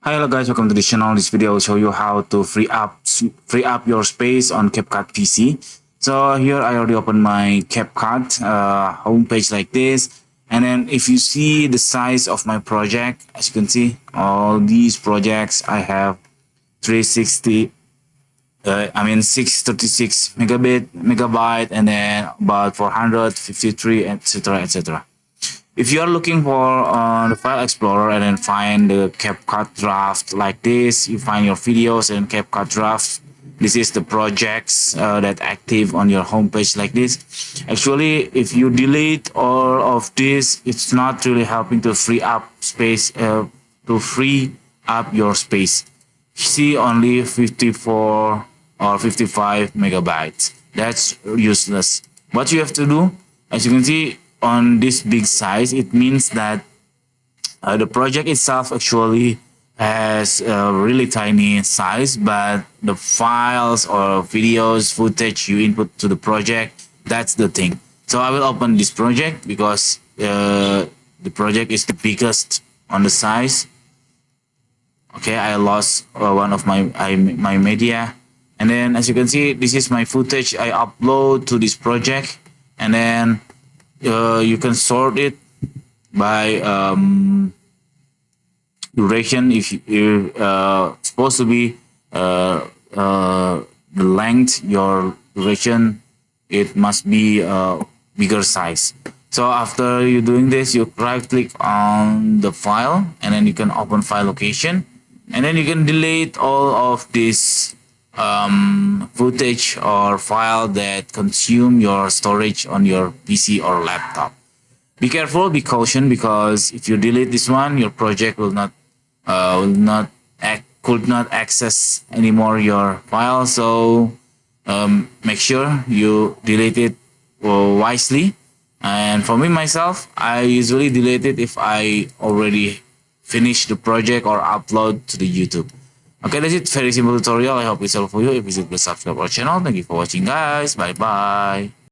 Hi, hello guys, welcome to the channel. This video will show you how to free up your space on CapCut PC. So here I already opened my CapCut homepage like this, and then if you see the size of my project, as you can see, all these projects I have 360. 636 megabyte, and then about 453, etc., etc. If you are looking for the file explorer and then find the CapCut draft like this, you find your videos and CapCut draft. This is the projects that active on your homepage like this. Actually, if you delete all of this, it's not really helping to free up space, to free up your space. See only 54 or 55 megabytes. That's useless. What you have to do, as you can see, on this big size, it means that the project itself actually has a really tiny size, but the files or videos, footage you input to the project, that's the thing. So I will open this project because the project is the biggest on the size. Okay, I lost one of my media, and then as you can see, this is my footage I upload to this project, and then you can sort it by duration. If you supposed to be the length, your duration, it must be bigger size. So after you doing this, you right click on the file, and then you can open file location, and then you can delete all of this footage or file that consume your storage on your PC or laptop. Be careful, be caution, because if you delete this one, your project could not access anymore your file. So make sure you delete it wisely. And for me myself, I usually delete it if I already finish the project or upload to the YouTube. Okay, that's it. Very simple tutorial. I hope it's helpful for you. If you please subscribe our channel. Thank you for watching, guys. Bye bye.